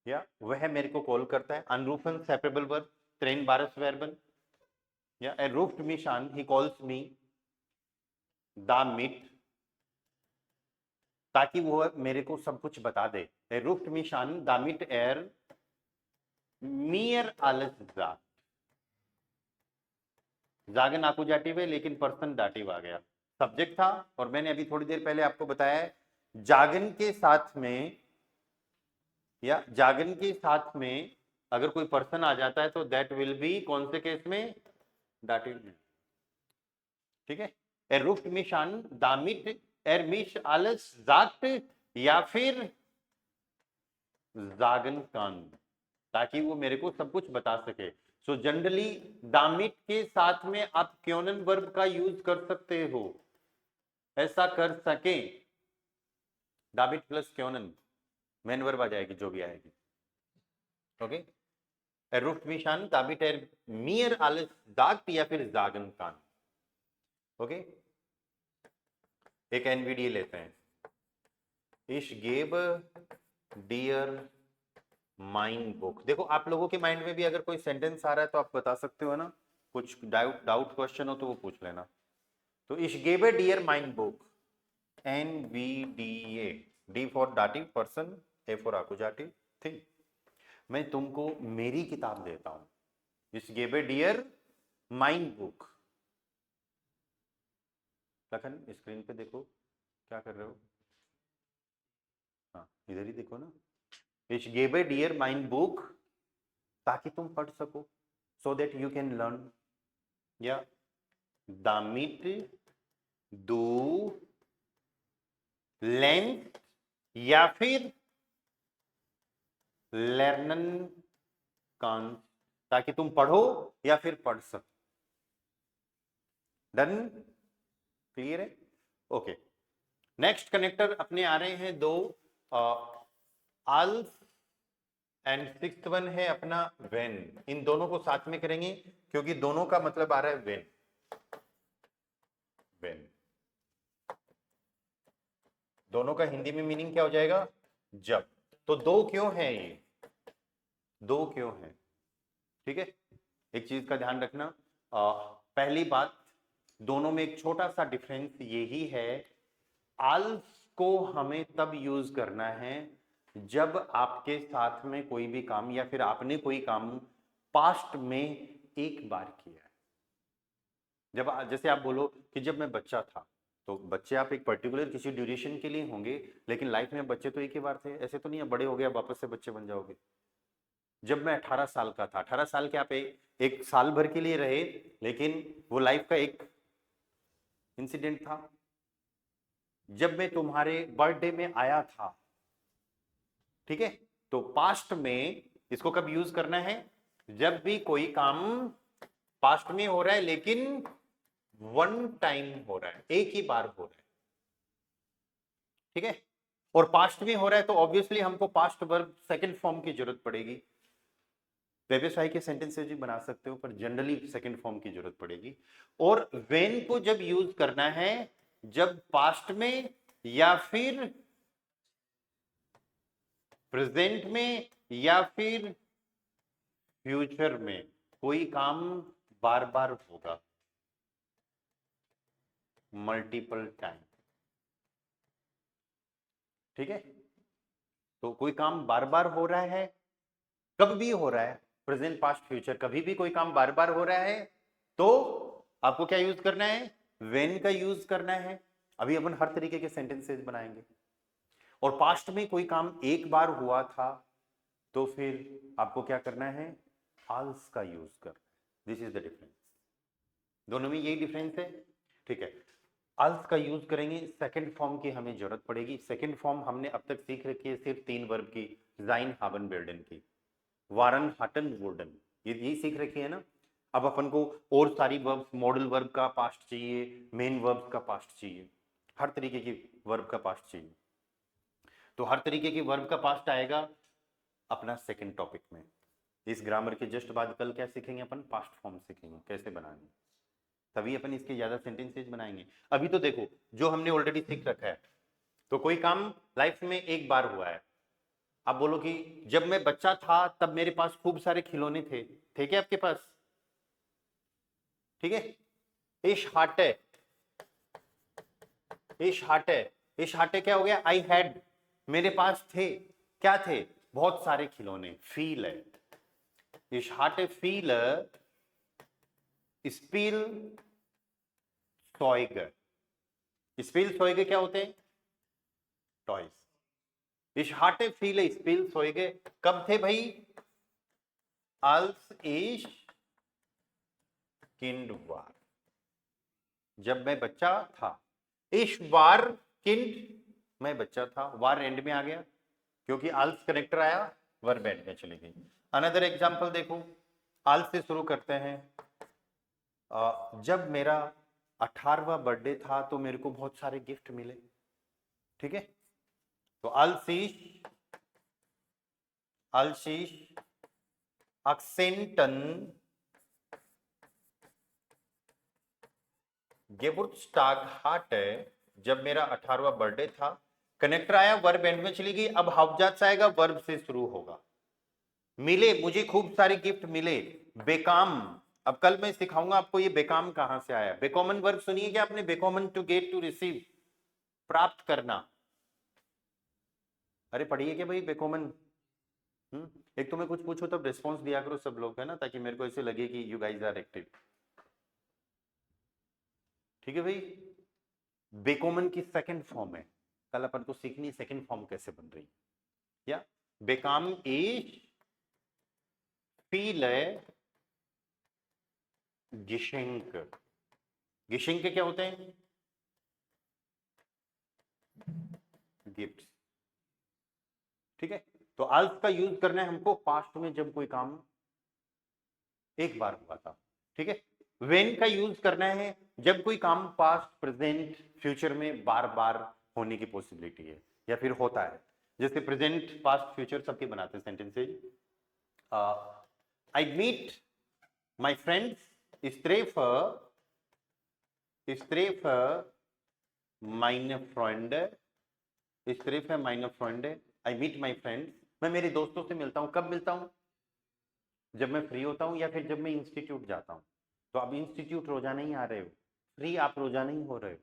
या वह मेरे को कॉल करता है। अनरूफन सेपरेबल वर्ब, ट्रेन बारस वेर्बन, या ए रूफ्ड मिश अन, ही कॉल्स मी द मिट, ताकि वो मेरे को सब कुछ बता दे। ए रूफ्ड मिश अन द मिट एर मियर आलस जाग, जागन आकू जाटिव है लेकिन पर्सन डाटिव आ गया, सब्जेक्ट था। और मैंने अभी थोड़ी देर पहले आपको बताया जागन के साथ में, या जागन के साथ में अगर कोई पर्सन आ जाता है तो दैट विल बी कौन से केस में? डाटिव में, ठीक है। er ruft mich an damit er mich alles sagt, या फिर जागन कान, ताकि वो मेरे को सब कुछ बता सके। सो जनरली दामिट के साथ में आप क्योनन वर्ब का यूज कर सकते हो, ऐसा कर सके। दामिट प्लस क्योनन, मेन वर्ब आ जाएगी जो भी आएगी। Okay, er ruft mich an damit er mir alles sagt, या फिर जागन कान। ओके, एक एनवीडी लेते हैं। इश गेब डियर माइन बुक। देखो आप लोगों के माइंड में भी अगर कोई सेंटेंस आ रहा है तो आप बता सकते हो ना, कुछ डाउट क्वेश्चन हो तो वो पूछ लेना। तो इश गेब डियर माइन बुक, NVDA, डी फॉर डाटिव पर्सन, ए फॉर आकुजाटिव थिंग। मैं तुमको मेरी किताब देता हूं। इश गेब डियर माइन बुक। लखन स्क्रीन पे देखो क्या कर रहे हो, हाँ इधर ही देखो ना। इश गेब डियर माइन बुक, ताकि तुम पढ़ सको, so that you can learn, या दामिट दू लेंथ, या फिर लर्नन कान, ताकि तुम पढ़ो या फिर पढ़ सको। डन, क्लियर है? ओके, नेक्स्ट कनेक्टर अपने आ रहे हैं दो, अल्फ एंड सिक्स्थ वन है अपना वेन। इन दोनों को साथ में करेंगे क्योंकि दोनों का मतलब आ रहा है वेन। वेन दोनों का हिंदी में मीनिंग क्या हो जाएगा? जब। तो दो क्यों है ये, दो क्यों है, ठीक है। एक चीज का ध्यान रखना, पहली बात, दोनों में एक छोटा सा डिफरेंस यही है आल्स को हमें तब यूज करना है जब आपके साथ में कोई भी काम या फिर आपने कोई काम पास्ट में एक बार किया है। जब जैसे आप बोलो कि जब मैं बच्चा था, तो बच्चे आप एक पर्टिकुलर किसी ड्यूरेशन के लिए होंगे, लेकिन लाइफ में बच्चे तो एक ही बार थे, ऐसे तो नहीं है बड़े हो गए वापस से बच्चे बन जाओगे। जब मैं 18 साल का था, 18 साल के आप एक साल भर के लिए रहे, लेकिन वो लाइफ का एक इंसिडेंट था। जब मैं तुम्हारे बर्थडे में आया था, ठीक है, तो पास्ट में इसको कब यूज करना है? जब भी कोई काम पास्ट में हो रहा है लेकिन वन टाइम हो रहा है, एक ही बार हो रहा है, ठीक है, और पास्ट में हो रहा है तो ऑब्वियसली हमको पास्ट वर्ब सेकंड फॉर्म की जरूरत पड़ेगी। व्यवसाय के सेंटेंसेस भी बना सकते हो, पर जनरली सेकंड फॉर्म की जरूरत पड़ेगी। और व्हेन को जब यूज करना है जब पास्ट में या फिर प्रेजेंट में या फिर फ्यूचर में कोई काम बार बार होगा, मल्टीपल टाइम, ठीक है। तो कोई काम बार बार हो रहा है, कब भी हो रहा है, प्रेजेंट पास्ट फ्यूचर, कभी भी कोई काम बार बार हो रहा है, तो आपको क्या यूज करना है? व्हेन का यूज करना है। अभी अपन हर तरीके के सेंटेंसेस बनाएंगे। और पास्ट में कोई काम एक बार हुआ था, तो फिर आपको क्या करना है? आल्स का यूज करना है। दिस इज द डिफरेंस, दोनों में यही डिफरेंस है, ठीक है। आल्स का यूज करेंगे, सेकंड फॉर्म की हमें जरूरत पड़ेगी। सेकंड फॉर्म हमने अब तक सीख रखी है सिर्फ 3 वर्ब की, जाइन हावन बेल्डन की, वारन हटन वुडन, ये यही सीख रखी है ना। अब अपन को और सारी वर्ब्स, मॉडल वर्ब का पास्ट चाहिए, मेन वर्ब का पास्ट चाहिए, हर तरीके की वर्ब का पास्ट चाहिए। तो हर तरीके की वर्ब का पास्ट आएगा अपना सेकंड टॉपिक में। इस ग्रामर के जस्ट बाद कल क्या सीखेंगे अपन? पास्ट फॉर्म सीखेंगे कैसे बनाने, तभी अपन इसके ज्यादा सेंटेंसेस बनाएंगे। अभी तो देखो जो हमने ऑलरेडी सीख रखा है, तो कोई काम लाइफ में एक बार हुआ है। आप बोलो कि जब मैं बच्चा था तब मेरे पास खूब सारे खिलौने थे क्या आपके पास? ठीक है। इश हाटे, इश हाटे, इश हाटे क्या हो गया? आई हैड, मेरे पास थे, क्या थे? बहुत सारे खिलौने। फील है, इश हाटे फील स्पील सॉइगर, स्पील सॉइगर क्या होते हैं? Toys. Ich hatte viele Spielzeuge, कब थे भाई? als ich Kind war, जब मैं बच्चा था। ich war Kind, मैं बच्चा था, वार एंड में आ गया क्योंकि als कनेक्टर आया, वर्ब एंड में चली गई। अनदर एग्जांपल देखो, als से शुरू करते हैं। जब मेरा 18वां बर्थडे था तो मेरे को बहुत सारे गिफ्ट मिले, ठीक है। तो als ich Akzenten Geburtstag hatte, जब मेरा 18वां बर्थडे था, कनेक्टर आया, वर्ब एंड में चली गई। अब हाउजात आएगा, वर्ब से शुरू होगा। मिले, मुझे खूब सारे गिफ्ट मिले। बेकाम, अब कल मैं सिखाऊंगा आपको ये बेकाम कहां से आया। बेकॉमन वर्ब सुनिए क्या आपने? बेकॉमन, टू गेट, टू रिसीव, प्राप्त करना। अरे पढ़िए क्या भाई बेकॉमन? एक तो मैं कुछ पूछूं तब रिस्पॉन्स दिया करो सब लोग, है ना, ताकि मेरे को ऐसे लगे कि यू गाइज आर एक्टिव। ठीक है भाई। बेकॉमन की सेकंड फॉर्म है, कल अपन को सीखनी सेकंड फॉर्म कैसे बन रही है। या बेकाम इज फील गिशेंक, गिशेंक क्या होते हैं? गिफ्ट, ठीक है। तो आल्स का यूज करना है हमको पास्ट में जब कोई काम एक बार हुआ था, ठीक है। व्हेन का यूज करना है जब कोई काम पास्ट, प्रेजेंट, फ्यूचर में बार बार होने की पॉसिबिलिटी है या फिर होता है। जैसे प्रेजेंट, पास्ट, फ्यूचर सबके बनाते हैं sentences. I meet my friends, ich treffe meine Freunde, ich treffe meine Freunde, I meet my friends, मैं मेरे दोस्तों से मिलता हूं। कब मिलता हूं? जब मैं फ्री होता हूं या फिर जब मैं इंस्टीट्यूट जाता हूं। तो अब इंस्टीट्यूट रोजाना ही आ रहे हो, फ्री आप रोजाना ही हो रहे हो।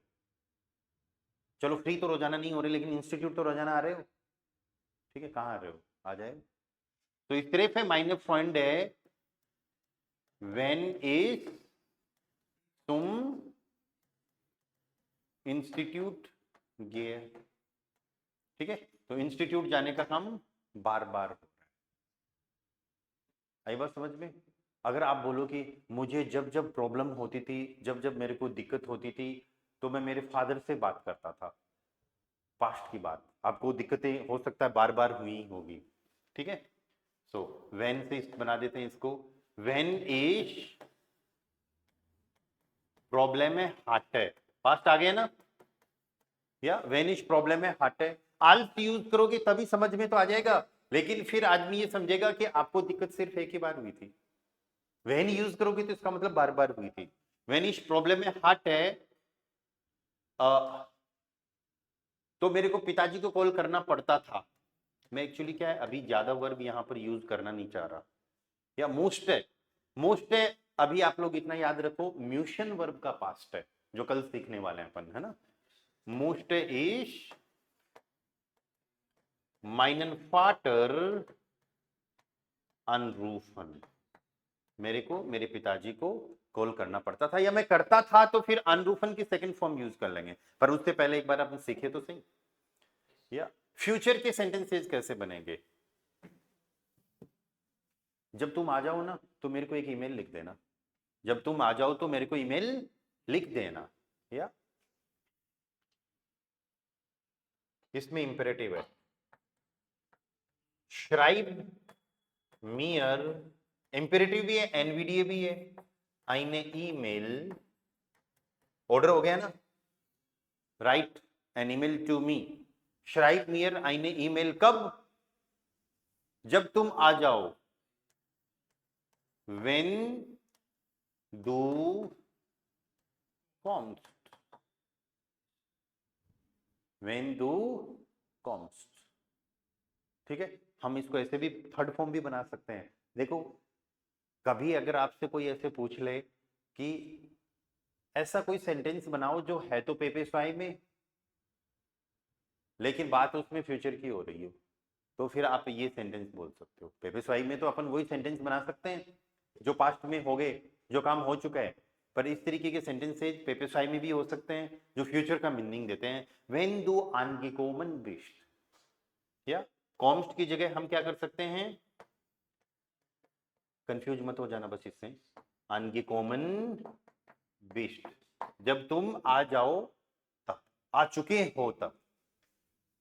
चलो फ्री तो रोजाना नहीं हो रहे, लेकिन इंस्टीट्यूट तो रोजाना आ रहे हो, ठीक है, कहाँ आ रहे हो, आ जाए। तो इस तरह पे माइनस पॉइंट है व्हेन इज तुम इंस्टीट्यूट गए, ठीक है। तो इंस्टीट्यूट जाने का काम बार बार हो रहा है। आई बात समझ में? अगर आप बोलो कि मुझे जब जब प्रॉब्लम होती थी, जब जब मेरे को दिक्कत होती थी, तो मैं मेरे फादर से बात करता था, पास्ट की बात, आपको दिक्कतें हो सकता है बार बार हुई होगी, ठीक है। सो व्हेन से बना देते हैं इसको, व्हेन इज प्रॉब्लम है हार्ट है, पास्ट आ गया ना, या व्हेन इज प्रॉब्लम है हार्ट है। आल्स यूज करोगे तभी समझ में तो आ जाएगा, लेकिन फिर आदमी ये समझेगा कि आपको दिक्कत सिर्फ एक ही बार हुई थी। व्हेन यूज करोगे तो इसका मतलब बार बार हुई थी। व्हेन इज प्रॉब्लम में हार्ट है, तो मेरे को पिताजी को कॉल करना पड़ता था। मैं एक्चुअली क्या है, अभी ज्यादा वर्ब यहां पर यूज करना नहीं चाह रहा, या मोस्ट है, मोस्ट है। अभी आप लोग इतना याद रखो, म्यूशन वर्ब का पास्ट है, जो कल सीखने वाले हैं अपन, है ना। Most is meinen Vater anrufen, मेरे को मेरे पिताजी को कॉल करना पड़ता था, या मैं करता था, तो फिर अनरूफन की सेकंड फॉर्म यूज कर लेंगे, पर उससे पहले एक बार अपन सीखे तो सही। या फ्यूचर के सेंटेंसेस कैसे बनेंगे, जब तुम आ जाओ ना तो मेरे को एक ईमेल लिख देना, जब तुम आ जाओ तो मेरे को ईमेल लिख देना, या इसमें इंपेरेटिव है, श्राइब मियर, इंपेरेटिव भी है, एनवीडीए भी है, आईने ईमेल, ऑर्डर हो गया ना, write an email to me, श्राइब मियर आईने ईमेल, कब, जब तुम आ जाओ, व्हेन दू कॉम्स्ट, व्हेन दू कॉम्स्ट, ठीक है। हम इसको ऐसे भी थर्ड फॉर्म भी बना सकते हैं। देखो, कभी अगर आपसे कोई ऐसे पूछ ले कि ऐसा कोई सेंटेंस बनाओ जो है तो पेपे स्वाई में, लेकिन बात उसमें फ्यूचर की हो रही हो, तो फिर आप ये सेंटेंस बोल सकते हो। पेपे स्वाई में तो अपन वही सेंटेंस बना सकते हैं जो पास्ट में हो गए, जो काम हो चुका है, पर इस तरीके के सेंटेंसेज पेपे स्वाई में भी हो सकते हैं जो फ्यूचर का मीनिंग देते हैं। व्हेन दू आनगेकोमन बिस्ट, या कॉम्स्ट की जगह हम क्या कर सकते हैं, कंफ्यूज मत हो जाना बस इससे, आनगेकोमन बिस्ट, जब तुम आ जाओ तब, आ चुके हो तब,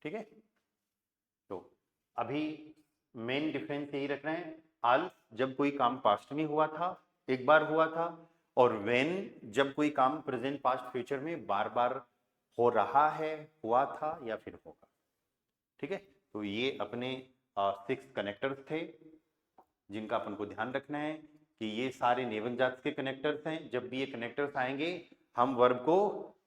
ठीक है। तो अभी मेन डिफरेंस यही रख रहे हैं, आल जब कोई काम पास्ट में हुआ था, एक बार हुआ था, और व्हेन जब कोई काम प्रेजेंट पास्ट फ्यूचर में बार बार हो रहा है, हुआ था या फिर होगा, ठीक है। तो ये अपने 6 कनेक्टर्स थे जिनका अपन को ध्यान रखना है कि ये सारे नेवन जात के कनेक्टर्स हैं। जब भी ये कनेक्टर्स आएंगे हम वर्ब को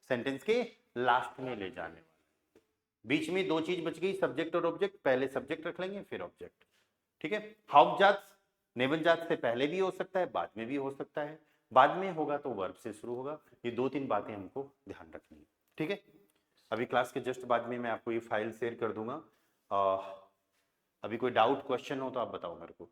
सेंटेंस के लास्ट में ले जाने वाले। बीच में 2 चीज बच गई, सब्जेक्ट और ऑब्जेक्ट, पहले सब्जेक्ट रख लेंगे फिर ऑब्जेक्ट, ठीक है। हाउपजात नेवन जात से पहले भी हो सकता है, बाद में भी हो सकता है, बाद में होगा तो वर्ब से शुरू होगा। ये 2-3 बातें हमको ध्यान रखनी है, ठीक है। अभी क्लास के जस्ट बाद में मैं आपको ये फाइल शेयर कर दूंगा। अभी कोई डाउट क्वेश्चन हो तो आप बताओ मेरे को।